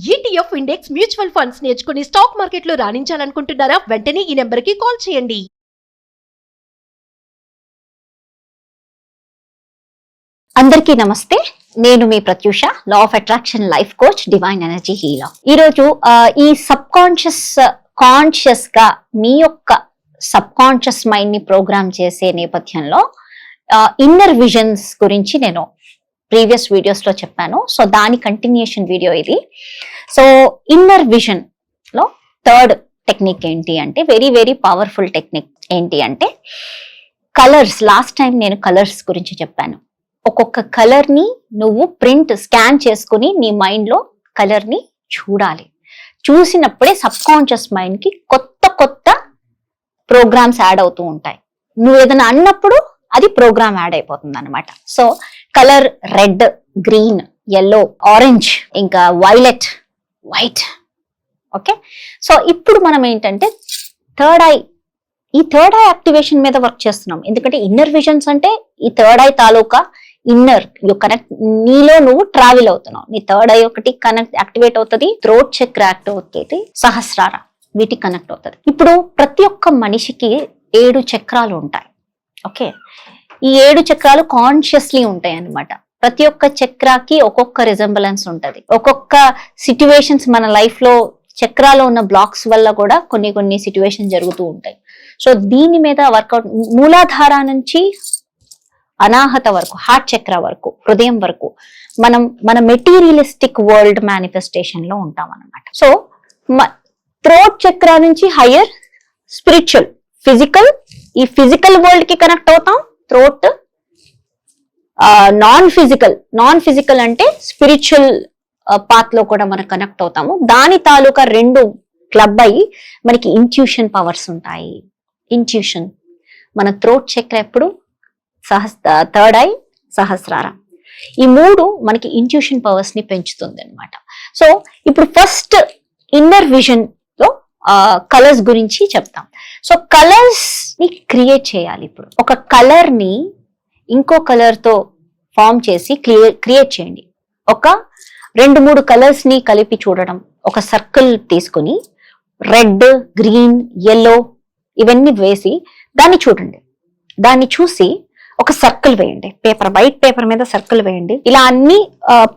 ETF index mutual funds నేర్చుకుని stock మార్కెట్లో రాణించాలనుకుంటున్నారా? వెంటనే ఈ నెంబర్కి కాల్ చేయండి. అందరికీ నమస్తే. నేను మీ Pratyusha, law of attraction life coach, divine energy healer. ఈరోజు ఈ సబ్ కాన్షియస్ గా మీ యొక్క సబ్ కాన్షియస్ మైండ్ ని ప్రోగ్రామ్ చేసే నేపథ్యంలో ఇన్నర్ విజన్స్ గురించి నేను ప్రీవియస్ వీడియోస్ లో చెప్పాను. సో దాని కంటిన్యూషన్ వీడియో ఇది. సో ఇన్నర్ విజన్ లో థర్డ్ టెక్నిక్ ఏంటి అంటే, వెరీ వెరీ పవర్ఫుల్ టెక్నిక్ ఏంటి అంటే కలర్స్. లాస్ట్ టైం నేను కలర్స్ గురించి చెప్పాను. ఒక్కొక్క కలర్ ని నువ్వు స్కాన్ చేసుకుని నీ మైండ్ లో కలర్ ని చూడాలి. చూసినప్పుడే సబ్ కాన్షియస్ మైండ్ కి కొత్త కొత్త ప్రోగ్రామ్స్ యాడ్ అవుతూ ఉంటాయి. నువ్వు ఏదైనా అన్నప్పుడు అది ప్రోగ్రామ్ యాడ్ అయిపోతుంది అనమాట. So colour red, green, yellow, orange, ఇంకా వైలెట్, వైట్. ఓకే, సో ఇప్పుడు మనం ఏంటంటే ఈ థర్డ్ ఐ యాక్టివేషన్ మీద వర్క్ చేస్తున్నాం. ఎందుకంటే ఇన్నర్ విజన్స్ అంటే ఈ third I taluka inner connect, నీలో నువ్వు ట్రావెల్ అవుతున్నావు. నీ థర్డ్ ఐ ఒకటి యాక్టివేట్ అవుతుంది, థ్రోట్ చక్ర యాక్టివ్ అవుతుంది, సహస్రార వీటికి కనెక్ట్ అవుతుంది. ఇప్పుడు ప్రతి ఒక్క మనిషికి 7 చక్రాలు ఉంటాయి. ఓకే, ఈ 7 చక్రాలు కాన్షియస్లీ ఉంటాయి అన్నమాట. ప్రతి ఒక్క చక్రాకి ఒక్కొక్క రిజంబలెన్స్ ఉంటది. ఒక్కొక్క సిట్యువేషన్స్ మన లైఫ్ లో చక్రాలో ఉన్న బ్లాక్స్ వల్ల కూడా కొన్ని సిట్యువేషన్ జరుగుతూ ఉంటాయి. సో దీని మీద వర్కౌట్, మూలాధార నుంచి అనాహత వరకు, హార్ట్ చక్ర వరకు, హృదయం వరకు మన మెటీరియలిస్టిక్ వరల్డ్ మేనిఫెస్టేషన్ లో ఉంటాం అన్నమాట. సో థ్రోట్ చక్ర నుంచి హయ్యర్ స్పిరిచువల్, ఫిజికల్, ఈ ఫిజికల్ వరల్డ్ కి కనెక్ట్ అవుతాం. థ్రోట్ నాన్ ఫిజికల్ అంటే స్పిరిచువల్ పాత్ లో కూడా మనం కనెక్ట్ అవుతాము. దాని తాలూకా 2 క్లబ్ అయ్యి మనకి ఇంట్యూషన్ పవర్స్ ఉంటాయి. ఇంట్యూషన్, మన థ్రోట్ చక్ర ఎప్పుడు థర్డ్ ఐ, సహస్రారం, ఈ 3 మనకి ఇంట్యూషన్ పవర్స్ ని పెంచుతుంది అనమాట. సో ఇప్పుడు ఫస్ట్ ఇన్నర్ విజన్ లో కలర్స్ గురించి చెప్తాం. సో కలర్స్ ని క్రియేట్ చేయాలి. ఇప్పుడు ఒక కలర్ ని ఇంకో కలర్ తో ఫామ్ చేసి క్రియేట్ చేయండి. ఒక 2-3 కలర్స్ ని కలిపి చూడడం. ఒక సర్కిల్ తీసుకుని రెడ్, గ్రీన్, yellow ఇవన్నీ వేసి దాన్ని చూడండి. దాన్ని చూసి ఒక సర్కిల్ వేయండి. వైట్ పేపర్ మీద సర్కిల్ వేయండి. ఇలా అన్ని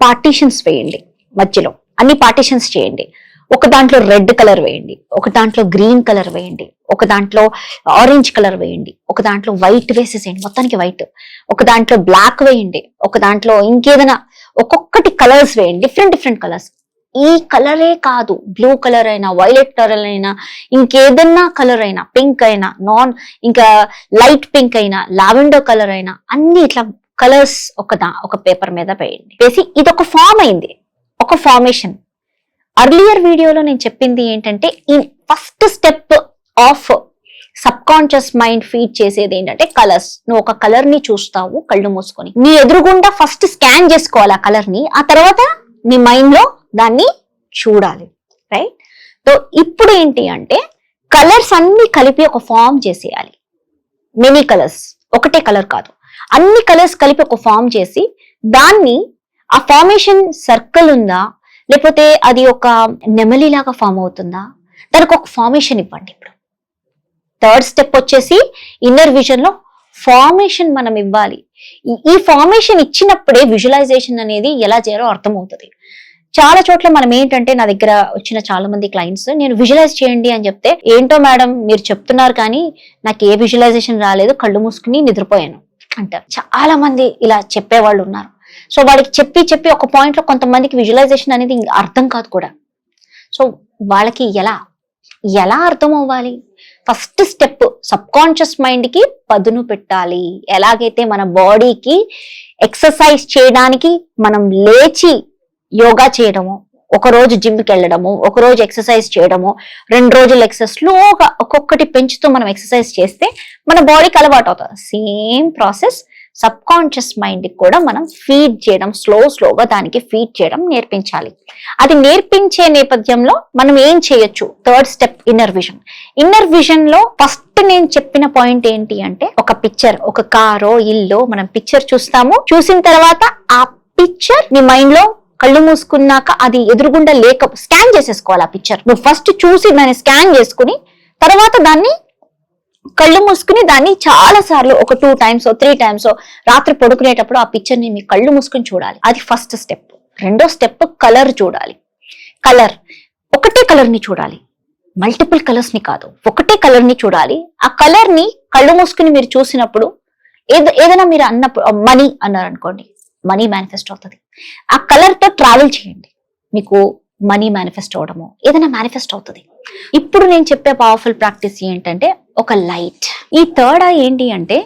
పార్టీషన్స్ వేయండి. మధ్యలో అన్ని పార్టీషన్స్ చేయండి. ఒక దాంట్లో రెడ్ కలర్ వేయండి, ఒక దాంట్లో గ్రీన్ కలర్ వేయండి, ఒక దాంట్లో ఆరెంజ్ కలర్ వేయండి, ఒక దాంట్లో వైట్ వేసేసేయండి, మొత్తానికి వైట్. ఒక దాంట్లో బ్లాక్ వేయండి, ఒక దాంట్లో ఇంకేదైనా ఒక్కొక్కటి కలర్స్ వేయండి, డిఫరెంట్ కలర్స్. ఈ కలరే కాదు, బ్లూ కలర్ అయినా, వైలెట్ కలర్ అయినా, ఇంకేదన్నా కలర్ అయినా, పింక్ అయినా, ఇంకా లైట్ పింక్ అయినా, లావెండర్ కలర్ అయినా, అన్ని ఇట్లా కలర్స్ ఒక పేపర్ మీద వేయండి. వేసి ఇది ఒక ఫామ్ అయింది, ఒక ఫార్మేషన్. అర్లియర్ వీడియోలో నేను చెప్పింది ఏంటంటే, ఈ first step of sub conscious mind feed చేసేది ఏంటంటే కలర్స్. నువ్వు ఒక కలర్ ని చూస్తావు కళ్ళు మూసుకొని, నీ ఎదురుగుండా ఫస్ట్ స్కాన్ చేసుకోవాలి ఆ కలర్ ని, ఆ తర్వాత నీ మైండ్ లో దాన్ని చూడాలి. రైట్? సో ఇప్పుడు ఏంటి అంటే కలర్స్ అన్ని కలిపి ఒక ఫామ్ చేసేయాలి. మెనీ కలర్స్, ఒకటే కలర్ కాదు, అన్ని కలర్స్ కలిపి ఒక ఫామ్ చేసి దాన్ని, ఆ ఫార్మేషన్ సర్కిల్ ఉందా లేకపోతే అది ఒక నెమలిలాగా ఫామ్ అవుతుందా, దానికి ఒక ఫార్మేషన్ ఇవ్వండి. ఇప్పుడు థర్డ్ స్టెప్ వచ్చేసి ఇన్నర్ విజన్ లో ఫార్మేషన్ మనం ఇవ్వాలి. ఈ ఫార్మేషన్ ఇచ్చినప్పుడే విజువలైజేషన్ అనేది ఎలా చేయాలో అర్థమవుతుంది. చాలా చోట్ల మనం ఏంటంటే, నా దగ్గర వచ్చిన చాలా మంది క్లయింట్స్, నేను విజువలైజ్ చేయండి అని చెప్తే, ఏంటో మేడం మీరు చెప్తున్నారు కానీ నాకు ఏ విజువలైజేషన్ రాలేదు, కళ్ళు మూసుకుని నిద్రపోయాను అంటారు. చాలా మంది ఇలా చెప్పేవాళ్ళు ఉన్నారు. సో వాడికి చెప్పి ఒక పాయింట్ లో కొంతమందికి విజువలైజేషన్ అనేది అర్థం కాదు కూడా. సో వాళ్ళకి ఎలా అర్థం అవ్వాలి? First step sub conscious mind కి పదును పెట్టాలి. ఎలాగైతే మన బాడీకి ఎక్సర్సైజ్ చేయడానికి మనం లేచి యోగా చేయడము, ఒక రోజు జిమ్కి వెళ్ళడము, ఒక రోజు ఎక్సర్సైజ్ చేయడము, 2 రోజులు ఎక్సర్సైజ్, స్లోగా ఒక్కొక్కటి పెంచుతూ మనం ఎక్సర్సైజ్ చేస్తే మన బాడీకి అలవాటు అవుతుంది. Same process sub conscious mind కూడా మనం ఫీడ్ చేయడం, స్లోగా దానికి ఫీడ్ చేయడం నేర్పించాలి. అది నేర్పించే నేపథ్యంలో మనం ఏం చేయొచ్చు? Third step inner vision. Inner vision లో ఫస్ట్ నేను చెప్పిన పాయింట్ ఏంటి అంటే, ఒక పిక్చర్, ఒక కారో ఇల్లు మనం పిక్చర్ చూస్తాము. చూసిన తర్వాత ఆ పిక్చర్ నీ మైండ్ లో కళ్ళు మూసుకున్నాక అది ఎదురుగుండా లేక స్కాన్ చేసేసుకోవాలి ఆ పిక్చర్. నువ్వు ఫస్ట్ చూసి దాన్ని స్కాన్ చేసుకుని తర్వాత దాన్ని కళ్ళు మూసుకుని దాన్ని చాలా సార్లు ఒక 2 times 3 times రాత్రి పడుకునేటప్పుడు ఆ పిక్చర్ ని మీ కళ్ళు మూసుకుని చూడాలి. అది ఫస్ట్ స్టెప్. రెండో స్టెప్ కలర్ చూడాలి. కలర్ ఒకటే కలర్ ని చూడాలి, మల్టిపుల్ కలర్స్ ని కాదు, ఒకటే కలర్ ని చూడాలి. ఆ కలర్ ని కళ్ళు మూసుకుని మీరు చూసినప్పుడు ఏదైనా మీరు అన్నప్పుడు మనీ అన్నారు అనుకోండి, మనీ మేనిఫెస్ట్ అవుతుంది. ఆ కలర్ తో ట్రావెల్ చేయండి, మీకు మనీ మేనిఫెస్ట్ అవడము ఏదైనా మేనిఫెస్ట్ అవుతుంది. ఇప్పుడు నేను చెప్పే పవర్ఫుల్ ప్రాక్టీస్ ఏంటంటే ఒక లైట్. ఈ థర్డ్ ఐ ఏంటి అంటే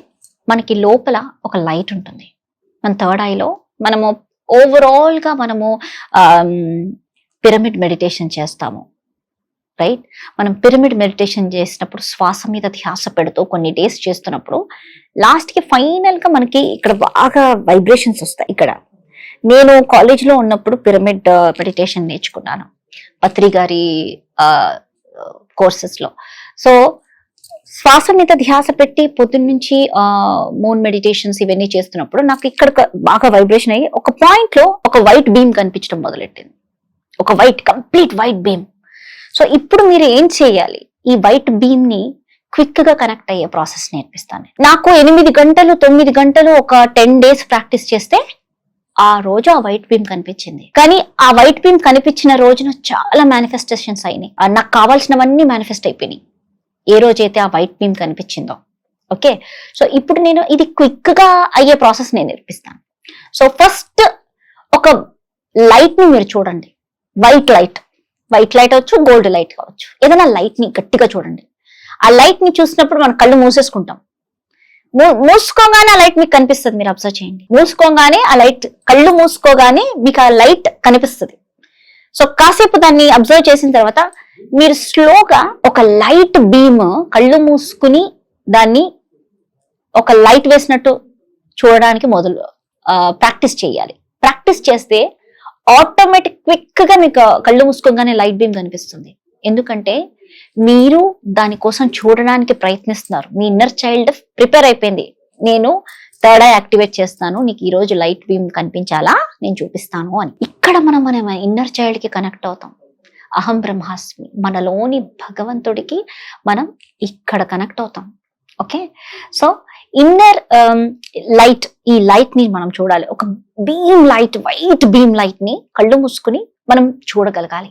మనకి లోపల ఒక లైట్ ఉంటుంది. మన థర్డ్ ఐలో మనము ఓవరాల్ గా మనము పిరమిడ్ మెడిటేషన్ చేస్తాము, రైట్? మనం పిరమిడ్ మెడిటేషన్ చేసినప్పుడు శ్వాస మీద ధ్యాస పెడుతూ కొన్ని డేస్ చేస్తున్నప్పుడు లాస్ట్ కి ఫైనల్ గా మనకి ఇక్కడ బాగా వైబ్రేషన్స్ వస్తాయి. ఇక్కడ నేను కాలేజ్ లో ఉన్నప్పుడు పిరమిడ్ మెడిటేషన్ నేర్చుకున్నాను పత్రి గారి కోర్సెస్ లో. సో శ్వాస మీద ధ్యాస పెట్టి పొద్దున్న నుంచి మూన్ మెడిటేషన్స్ ఇవన్నీ చేస్తున్నప్పుడు నాకు ఇక్కడ బాగా వైబ్రేషన్ అయ్యి ఒక పాయింట్ లో ఒక వైట్ బీమ్ కనిపించడం మొదలెట్టింది, ఒక కంప్లీట్ వైట్ బీమ్. సో ఇప్పుడు మీరు ఏం చేయాలి, ఈ వైట్ బీమ్ ని క్విక్ గా కనెక్ట్ అయ్యే ప్రాసెస్ నేర్పిస్తాను. నాకు 8 గంటలు 9 గంటలు ఒక 10 days ప్రాక్టీస్ చేస్తే ఆ రోజు ఆ వైట్ బీమ్ కనిపించింది. కానీ ఆ వైట్ బీమ్ కనిపించిన రోజున చాలా మేనిఫెస్టేషన్స్ అయినాయి, నాకు కావాల్సినవన్నీ మేనిఫెస్ట్ అయిపోయినాయి ఏ రోజైతే ఆ వైట్ బీమ్ కనిపించిందో. ఓకే, సో ఇప్పుడు నేను ఇది క్విక్ గా అయ్యే ప్రాసెస్ నేను నేర్పిస్తాను. సో ఫస్ట్ ఒక లైట్ ని మీరు చూడండి, వైట్ లైట్ అవచ్చు, గోల్డ్ లైట్ కావచ్చు, ఏదైనా లైట్ ని గట్టిగా చూడండి. ఆ లైట్ ని చూసినప్పుడు మనం కళ్ళు మూసేసుకుంటాం. మూసుకోగానే ఆ లైట్ మీకు కనిపిస్తుంది, మీరు అబ్జర్వ్ చేయండి. మూసుకోగానే ఆ లైట్, కళ్ళు మూసుకోగానే మీకు ఆ లైట్ కనిపిస్తుంది. సో కాసేపు దాన్ని అబ్జర్వ్ చేసిన తర్వాత మీరు స్లోగా ఒక లైట్ బీమ్ కళ్ళు మూసుకుని దాన్ని ఒక లైట్ వేసినట్టు చూడడానికి ప్రాక్టీస్ చేయాలి. ప్రాక్టీస్ చేస్తే ఆటోమేటిక్ క్విక్ గా మీకు కళ్ళు మూసుకోగానే లైట్ బీమ్ కనిపిస్తుంది. ఎందుకంటే మీరు దానికోసం చూడడానికి ప్రయత్నిస్తున్నారు. మీ ఇన్నర్ చైల్డ్ ప్రిపేర్ అయిపోయింది, నేను థర్డ్ ఐ యాక్టివేట్ చేస్తాను, నీకు ఈ రోజు లైట్ బీమ్ కనిపించాలా, నేను చూపిస్తాను అని. ఇక్కడ మనం ఇన్నర్ చైల్డ్ కి కనెక్ట్ అవుతాం. అహం బ్రహ్మాస్మి, మనలోని భగవంతుడికి మనం ఇక్కడ కనెక్ట్ అవుతాం. ఓకే, సో ఇన్నర్ లైట్, ఈ లైట్ ని మనం చూడాలి. ఒక beam light, white beam light ని కళ్ళు మూసుకుని మనం చూడగలగాలి.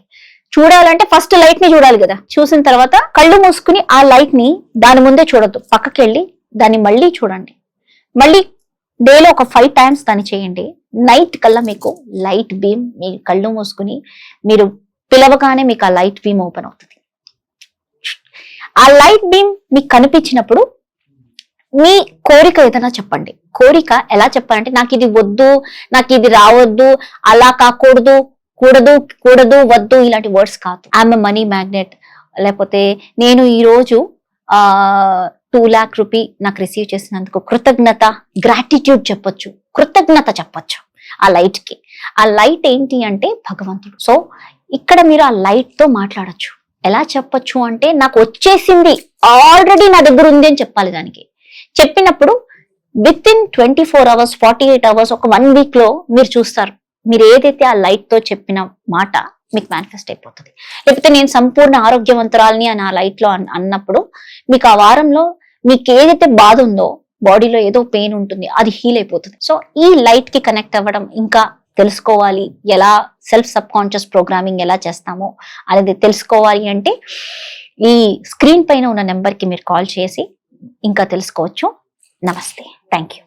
చూడాలంటే ఫస్ట్ లైట్ ని చూడాలి కదా, చూసిన తర్వాత కళ్ళు మూసుకుని ఆ లైట్ ని దాని ముందే చూడొద్దు, పక్కకి వెళ్ళి దాన్ని మళ్ళీ చూడండి. మళ్ళీ డేలో ఒక 5 times దాన్ని చేయండి. నైట్ కల్లా మీకు లైట్ బీమ్ మీ కళ్ళు మూసుకుని మీరు పిలవగానే మీకు ఆ లైట్ బీమ్ ఓపెన్ అవుతుంది. ఆ లైట్ బీమ్ మీకు కనిపించినప్పుడు మీ కోరిక ఏదైనా చెప్పండి. కోరిక ఎలా చెప్పాలంటే, నాకు ఇది వద్దు, నాకు ఇది రావద్దు, అలా కాకూడదు, కూడదు వద్దు, ఇలాంటి వర్డ్స్ కాదు. ఐఎమ్ మనీ మ్యాగ్నెట్, లేకపోతే నేను ఈ రోజు 2 lakh రూపీ నాకు రిసీవ్ చేసినందుకు కృతజ్ఞత, గ్రాటిట్యూడ్ చెప్పొచ్చు, కృతజ్ఞత చెప్పొచ్చు ఆ లైట్ కి. ఆ లైట్ ఏంటి అంటే భగవంతుడు. సో ఇక్కడ మీరు ఆ లైట్ తో మాట్లాడొచ్చు. ఎలా చెప్పొచ్చు అంటే, నాకు వచ్చేసింది, ఆల్రెడీ నా దగ్గర ఉంది అని చెప్పాలి. దానికి చెప్పినప్పుడు విత్ ఇన్ 24 hours 48 hours ఒక 1 week లో మీరు చూస్తారు, మీరు ఏదైతే ఆ లైట్ తో చెప్పిన మాట మీకు మేనిఫెస్ట్ అయిపోతుంది. లేకపోతే నేను సంపూర్ణ ఆరోగ్యవంతురాలని అని ఆ లైట్ లో అన్నప్పుడు మీకు ఆ వారంలో మీకు ఏదైతే బాధ ఉందో, బాడీలో ఏదో పెయిన్ ఉంటుంది, అది హీల్ అయిపోతుంది. సో ఈ లైట్ కి కనెక్ట్ అవ్వడం, ఇంకా తెలుసుకోవాలి ఎలా సెల్ఫ్ సబ్ కాన్షియస్ ప్రోగ్రామింగ్ ఎలా చేస్తామో అనేది తెలుసుకోవాలి అంటే ఈ స్క్రీన్ పైన ఉన్న నెంబర్ కి మీరు కాల్ చేసి ఇంకా తెలుసుకోవచ్చు. నమస్తే, థ్యాంక్ యూ.